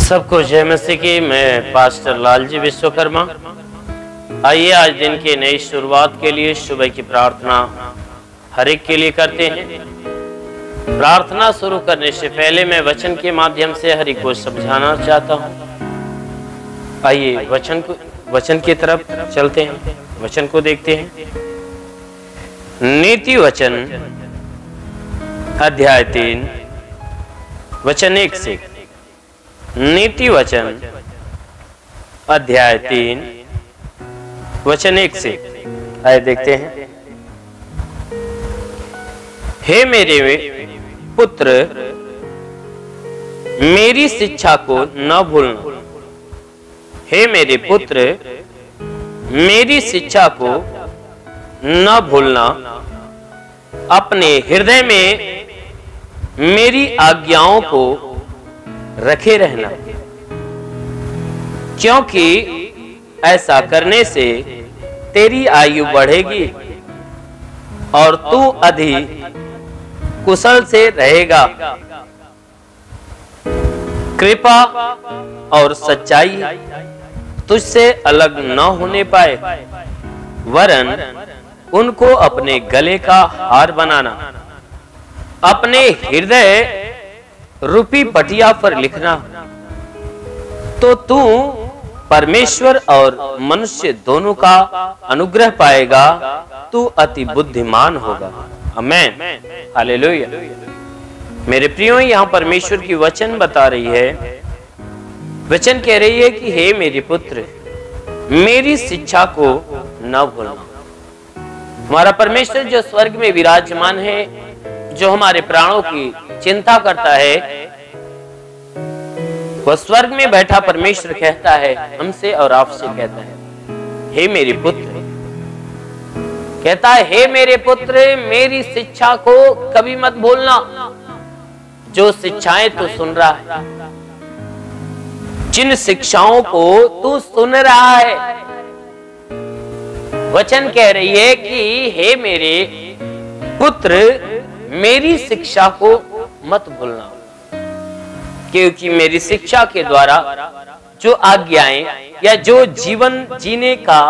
सबको जय मसीह की। मैं पास्टर लालजी विश्वकर्मा। आइए आज दिन की नई शुरुआत के लिए सुबह की प्रार्थना हर एक के लिए करते हैं। प्रार्थना शुरू करने से पहले मैं वचन के माध्यम से हर एक को समझाना चाहता हूँ। आइए वचन की तरफ चलते हैं, वचन को देखते हैं। नीति वचन अध्याय 3 वचन 1 से। नीति वचन अध्याय 3 वचन 1 से आइए देखते हैं। हे मेरे पुत्र, मेरी शिक्षा को न भूलना। हे मेरे पुत्र, मेरी शिक्षा को न भूलना। अपने हृदय में मेरी आज्ञाओं को रखे रहना, क्योंकि ऐसा करने से तेरी आयु बढ़ेगी और तू अधिक कुशल से रहेगा। कृपा और सच्चाई तुझसे अलग न होने पाए, वरन उनको अपने गले का हार बनाना। अपने हृदय रूपी पटिया पर लिखना, तो तू परमेश्वर और मनुष्य दोनों का अनुग्रह पाएगा। तू अति बुद्धिमान होगा। आमीन, हालेलुया। मेरे प्रियो, यहाँ परमेश्वर की वचन बता रही है, वचन कह रही है कि हे मेरे पुत्र, मेरी शिक्षा को न भूलना। हमारा परमेश्वर जो स्वर्ग में विराजमान है, जो हमारे प्राणों की चिंता करता है, वह स्वर्ग में बैठा परमेश्वर कहता है हमसे और आपसे, कहता है हे मेरे पुत्र, कहता है हे मेरे पुत्र, मेरी शिक्षा को कभी मत भूलना। जो शिक्षाएं तू सुन रहा है, जिन शिक्षाओं को तू सुन रहा है, वचन कह रही है कि हे मेरे पुत्र, मेरी शिक्षा को मत भूलना, क्योंकि मेरी शिक्षा के द्वारा जो आज्ञाएं या जो जीवन जीने का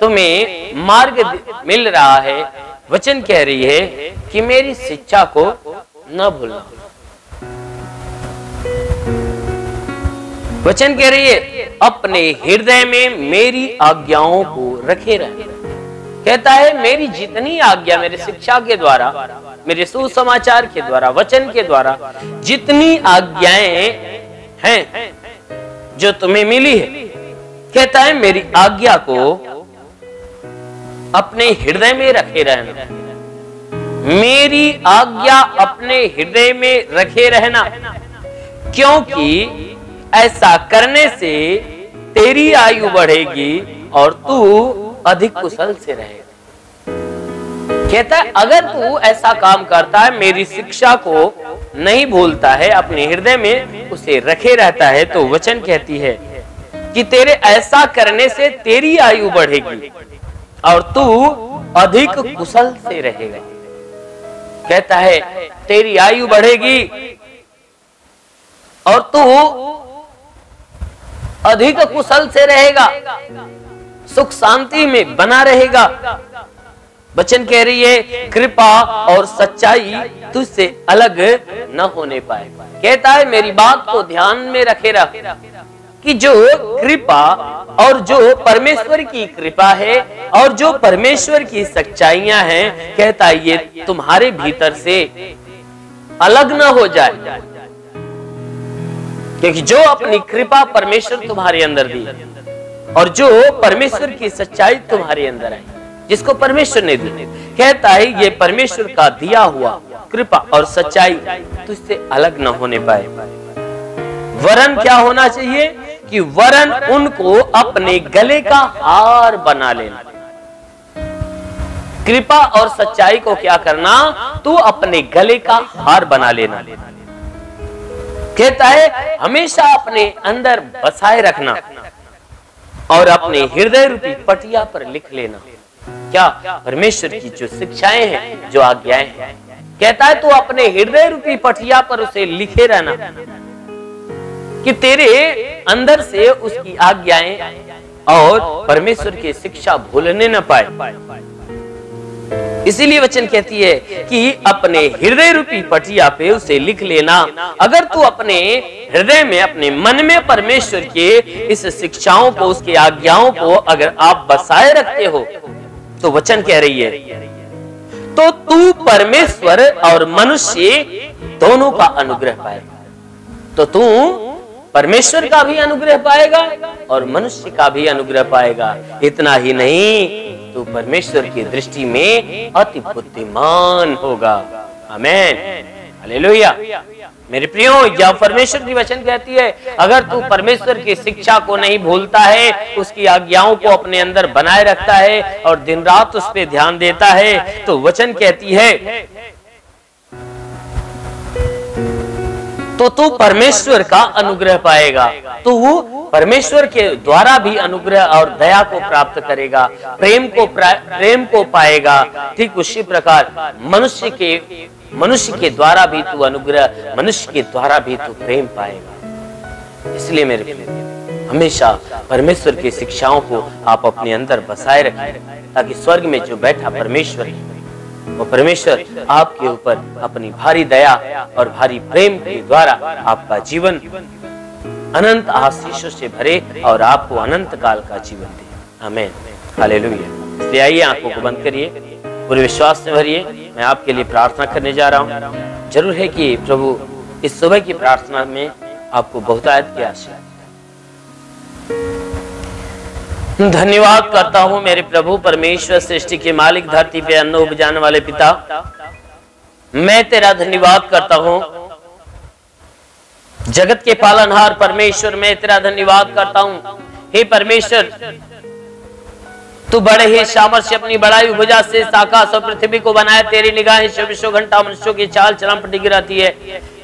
तुम्हें मार्ग मिल रहा है, वचन कह रही है कि मेरी शिक्षा को न भूलना। वचन कह रही है अपने हृदय में मेरी आज्ञाओं को रखे रहना। कहता है मेरी जितनी आज्ञा मेरे शिक्षा के द्वारा, मेरे सुसमाचार के द्वारा, वचन के द्वारा जितनी आज्ञाएं हैं जो तुम्हें मिली है, कहता है मेरी आज्ञा को अपने हृदय में रखे रहना। मेरी आज्ञा अपने हृदय में रखे रहना, क्योंकि ऐसा करने से तेरी आयु बढ़ेगी और तू अधिक कुशल से रहेगा। कहता है अगर तू ऐसा काम करता है, मेरी शिक्षा को नहीं भूलता है, अपने हृदय में उसे रखे रहता है, तो वचन कहती है कि तेरे ऐसा करने से तेरी आयु बढ़ेगी और तू अधिक कुशल से रहेगा। कहता है तेरी आयु बढ़ेगी और तू अधिक कुशल से रहेगा, सुख शांति में बना रहेगा। वचन कह रही है कृपा और सच्चाई तुझसे अलग न होने पाए। कहता है मेरी बात को ध्यान में रखे रख कि जो कृपा और जो परमेश्वर की कृपा है और जो परमेश्वर की सच्चाइयां हैं, कहता है ये तुम्हारे भीतर से अलग न हो जाए, क्योंकि जो अपनी कृपा परमेश्वर तुम्हारे अंदर दी और जो परमेश्वर की सच्चाई तुम्हारे अंदर आई, जिसको परमेश्वर ने दी, कहता है ये परमेश्वर का दिया हुआ कृपा और सच्चाई तुझसे अलग न होने पाए। वरन क्या होना चाहिए कि वरन उनको अपने गले का हार बना लेना। कृपा और सच्चाई को क्या करना? तू अपने गले का हार बना लेना। कहता है हमेशा अपने अंदर बसाए रखना और अपने हृदय रूपी पटिया पर लिख लेना। क्या? परमेश्वर की जो शिक्षाएं हैं, जो आज्ञाएं हैं, कहता है तू अपने हृदय रूपी पटिया पर उसे लिखे रहना। कि तेरे अंदर से उसकी आज्ञाएं और परमेश्वर की शिक्षा भूलने न पाए। इसीलिए वचन कहती है कि अपने हृदय रूपी पटिया पे उसे लिख लेना। अगर तू अपने हृदय में, अपने मन में परमेश्वर के इस शिक्षाओं को, उसकी आज्ञाओं को अगर आप बसाए रखते हो, तो वचन कह रही है तो तू परमेश्वर और मनुष्य दोनों का अनुग्रह पाएगा। तो तू परमेश्वर का भी अनुग्रह पाएगा और मनुष्य का भी अनुग्रह पाएगा। इतना ही नहीं, तो परमेश्वर की दृष्टि में अति बुद्धिमान होगा। आमीन, हालेलुया। मेरे प्रियो, यह परमेश्वर की वचन कहती है, अगर तू परमेश्वर की शिक्षा को नहीं भूलता है, उसकी आज्ञाओं को अपने अंदर बनाए रखता है और दिन रात उस पर ध्यान देता है, तो वचन कहती है तो तू परमेश्वर का अनुग्रह पाएगा। तू परमेश्वर के द्वारा भी अनुग्रह और दया को प्राप्त करेगा, प्रेम को पाएगा। ठीक उसी प्रकार मनुष्य के द्वारा भी तू अनुग्रह, मनुष्य के द्वारा भी तू प्रेम पाएगा। इसलिए मेरे हमेशा परमेश्वर की शिक्षाओं को आप अपने अंदर बसाए रखें, ताकि स्वर्ग में जो बैठा परमेश्वर है, वो परमेश्वर आपके ऊपर अपनी भारी दया और भारी प्रेम के द्वारा आपका जीवन अनंत आशीषों से भरे और आपको अनंत काल का जीवन दे। आमीन, हालेलुया। इसलिए आइए, आंखों को बंद करिए, पूरे विश्वास से भरिए। मैं आपके लिए प्रार्थना करने जा रहा हूँ। जरूर है कि प्रभु इस सुबह की प्रार्थना में आपको बहुतायत की आशीष। धन्यवाद करता हूं मेरे प्रभु परमेश्वर, सृष्टि के मालिक, धरती पे अन्न उपजाने वाले पिता। मैं तेरा धन्यवाद करता हूं जगत के पालनहार परमेश्वर। मैं तेरा धन्यवाद करता हूं हे परमेश्वर, तू बड़े ही सामर्थ्य अपनी बड़ाई भुजा से आकाश और पृथ्वी को बनाए। तेरी निगाहें 24 घंटा मनुष्यों की चाल चलन पर टिकी रहती है।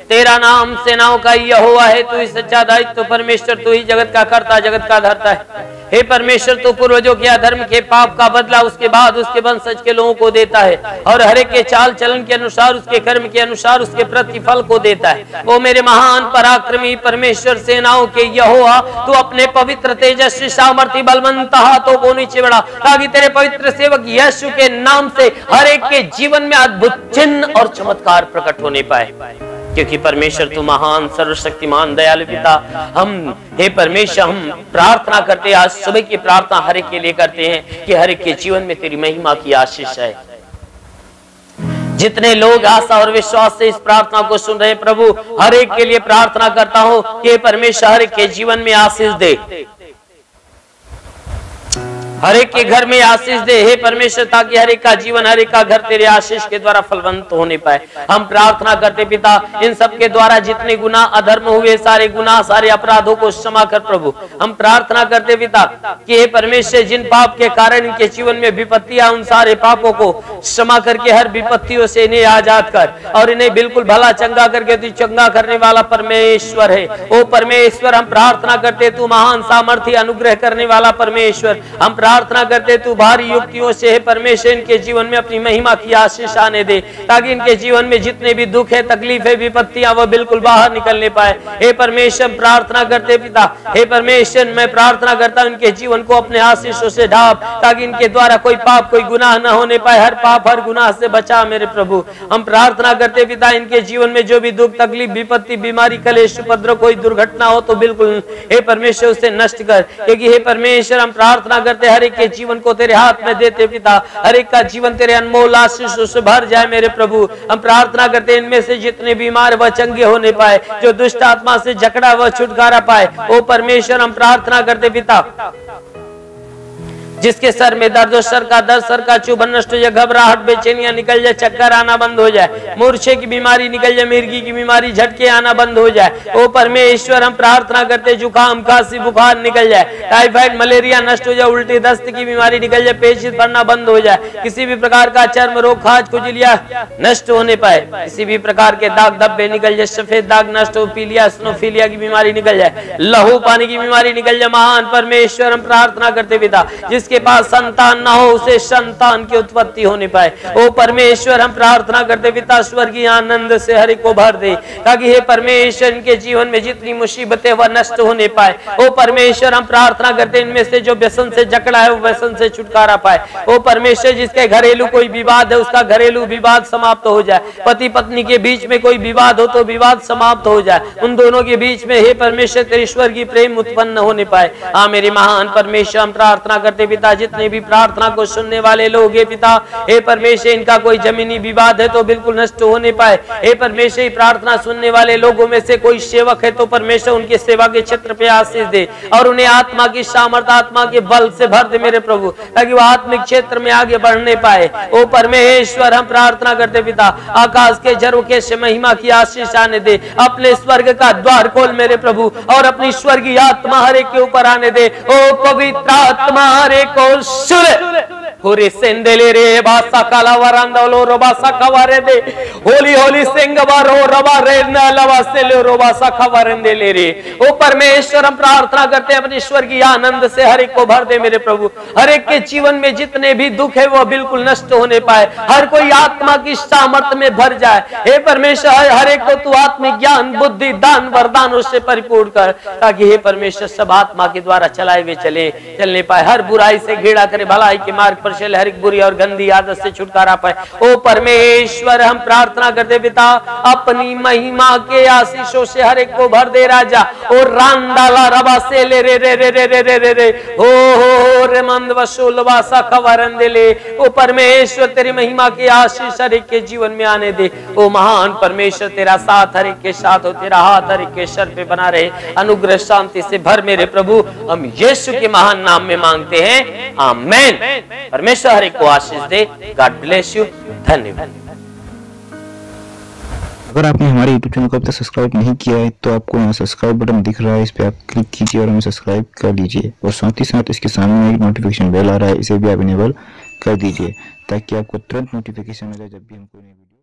तेरा नाम सेनाओं का यहोवा है। तू ही सच्चा दायित्व परमेश्वर, तू ही जगत का कर्ता, जगत का धर्ता है। हे परमेश्वर, तू पूर्वजों के अधर्म के पाप का बदला उसके बाद उसके वंशज के लोगों को देता है और हर एक के चाल चलन के अनुसार, उसके कर्म के अनुसार उसके प्रतिफल को देता है। ओ मेरे महान पराक्रमी परमेश्वर, सेनाओं के यहोवा, तू अपने पवित्र तेजस्वी सामर्थी बलवंत हाथों को नीचे बढ़ा, ताकि तेरे पवित्र सेवक यीशु के नाम से हर एक के जीवन में अद्भुत चिन्ह और चमत्कार प्रकट होने पाए। क्योंकि परमेश्वर तू महान, सर्वशक्तिमान, दयालु पिता। हम हे परमेश्वर, हम प्रार्थना करते हैं, आज सुबह की प्रार्थना हर एक के लिए करते हैं कि हर एक के जीवन में तेरी महिमा की आशीष है। जितने लोग आशा और विश्वास से इस प्रार्थना को सुन रहे प्रभु, हर एक के लिए प्रार्थना करता हूं कि परमेश्वर हर एक के जीवन में आशीष दे, हर एक के घर में आशीष दे हे परमेश्वर, ताकि हर एक का जीवन, हर एक का घर तेरे आशीष के द्वारा फलवंत होने पाए। हम प्रार्थना करते पिता, इन सब के द्वारा जितने गुनाह अधर्म हुए, सारे गुनाह, सारे अपराधों को क्षमा कर प्रभु। हम प्रार्थना करते पिता कि हे परमेश्वर, जिन पाप के कारण इनके जीवन में विपत्तियां, उन सारे पापों को क्षमा करके हर विपत्तियों से इन्हें आजाद कर और इन्हें बिल्कुल भला चंगा करके तू चंगा करने वाला परमेश्वर है। ओ परमेश्वर, हम प्रार्थना करते तू महान सामर्थ्य अनुग्रह करने वाला परमेश्वर। हम प्रार्थना करते तू भारी युक्तियों से हे परमेश्वर इनके जीवन में अपनी महिमा की आशीष आने दे, ताकि इनके जीवन में जितने भी दुख है, तकलीफ है, विपत्तियां, वह बिल्कुल बाहर निकलने पाए। हे परमेश्वर, प्रार्थना करते पिता, हे परमेश्वर, मैं प्रार्थना करता हूं इनके जीवन को अपने आशीषों से ढाप, ताकि इनके द्वारा कोई पाप, कोई गुनाह न होने पाए। हर पाप, हर गुनाह से बचा मेरे प्रभु। हम प्रार्थना करते पिता, इनके जीवन में जो भी दुख, तकलीफ, विपत्ति, बीमारी, कलेश, उपद्रव, कोई दुर्घटना हो तो बिल्कुल हे परमेश्वर उसे नष्ट कर। क्योंकि हे परमेश्वर, हम प्रार्थना करते हर एक के जीवन को तेरे हाथ में देते पिता, हर एक का जीवन तेरे अनमोल आशीषों से भर जाए मेरे प्रभु। हम प्रार्थना करते इनमें से जितने बीमार वह चंगे होने पाए, जो दुष्ट आत्मा से जकड़ा वह छुटकारा पाए। ओ परमेश्वर, हम प्रार्थना करते पिता, जिसके सर में दर्द हो, सर का दर्द, सर का चुभन नष्ट हो जाए, घबराहट, बेचैनियां निकल जाए, चक्कर आना बंद हो जाए, मूर्छे की बीमारी निकल जाए, मिर्गी की बीमारी, झटके आना बंद हो जाए। ओ परमेश्वर, हम प्रार्थना करते जुकाम, खांसी, बुखार निकल जाए, टाइफाइड, मलेरिया नष्ट हो जाए, उल्टी दस्त की बीमारी निकल जाए, पेचिश पड़ना बंद हो जाए, किसी भी प्रकार का चर्म रोग, खाज, खुजलिया नष्ट होने पाए, किसी भी प्रकार के दाग धब्बे निकल जाए, सफेद दाग नष्ट हो, पीलिया, स्नोफीलिया की बीमारी निकल जाए, लहू पानी की बीमारी निकल जाए। महान परमेश्वर, हम प्रार्थना करते पिता, जिसके जिसके पास संतान ना हो उसे संतान की उत्पत्ति होने पाए। ओ परमेश्वर हम प्रार्थना करते पिता स्वर्गीय आनंद से हर एक को भर दे, ताकि हे परमेश्वर इनके जीवन में जितनी मुसीबतें वह नष्ट होने पाए। ओ परमेश्वर हम प्रार्थना करते इनमें से जो व्यसन से जकड़ा है वो व्यसन से छुटकारा पाए। ओ परमेश्वर जिसके घरेलू कोई विवाद है उसका घरेलू विवाद समाप्त हो जाए। पति पत्नी के बीच में कोई विवाद हो तो विवाद समाप्त हो जाए। उन दोनों के बीच में हे परमेश्वर तेरे ईश्वर की प्रेम उत्पन्न होने पाए। हाँ मेरे महान परमेश्वर हम प्रार्थना करते पिता जितने भी प्रार्थना को सुनने वाले लोग हे पिता, हे परमेश्वर इनका कोई जमीनी विवाद है तो बिल्कुल नष्ट होने पाए। हे परमेश्वर प्रार्थना सुनने वाले लोगों में से कोई सेवक है तो परमेश्वर उनके सेवा के क्षेत्र पे आशीष दे और उन्हें आत्मा की सामर्थ आत्मा के बल से भर दे मेरे प्रभु, ताकि वो आत्मिक क्षेत्र में आगे बढ़ने पाए। ओ परमेश्वर हम प्रार्थना करते पिता आकाश के झरोखे से महिमा की आशीष आने दे। अपने स्वर्ग का द्वार खोल मेरे प्रभु और अपनी स्वर्गीय आत्मा हर एक के ऊपर आने दे। ओ पवित्र आत्मा हर एक को सुरे होरी सेंदेले रे बासा काला वरंदलो रोबासा खवारे दे होली होली सिंगवारो रबा रे नलवा सेले रोबासा खवरंदेले रे। ओ परमेश्वर हम प्रार्थना करते हैं अपने स्वर्गीय आनंद से हर एक को भर दे मेरे प्रभु। हर एक के जीवन में जितने भी दुख है वो बिल्कुल नष्ट होने पाए। हर कोई आत्मा की सामर्थ्य में भर जाए। हे परमेश्वर हर एक को तू आत्मिक ज्ञान बुद्धि दान वरदानों से परिपूर्ण कर, ताकि हे परमेश्वर सब आत्मा के द्वारा चलाए हुए चलने पाए। हर बुराई से घृणा करे भलाई के मार्ग पर चले, हर एक बुरी और गंदी आदत से छुटकारा पाए। ओ परमेश्वर हम प्रार्थना करते पिता अपनी महिमा के आशीषों से हर एक को भर दे राजा। ओ रांडाला रबा से ले रे रे रे रे रे रे रे रे हो रे मंद वसुलवा सा खवरंदेले। ओ परमेश्वर तेरी महिमा की आशीष हर एक के जीवन में आने दे। ओ महान परमेश्वर तेरा साथ हर एक के साथ हो, तेरा हाथ हर एक के सर पे बना रहे। अनुग्रह शांति से भर मेरे प्रभु, हम यीशु के महान नाम में मांगते हैं, आमीन। परमेश्वर हर एक को आशीष दे। God bless you. धन्यवाद। अगर आपने हमारे YouTube चैनल को अब तक सब्सक्राइब नहीं किया है तो आपको यहाँ सब्सक्राइब बटन दिख रहा है, इस पे आप क्लिक कीजिए और हमें सब्सक्राइब कर लीजिए। और साथ ही साथ इसके सामने एक नोटिफिकेशन बेल आ रहा है, इसे भी आप इनेबल कर दीजिए ताकि आपको तुरंत नोटिफिकेशन मिले जब भी हम कोई नई वीडियो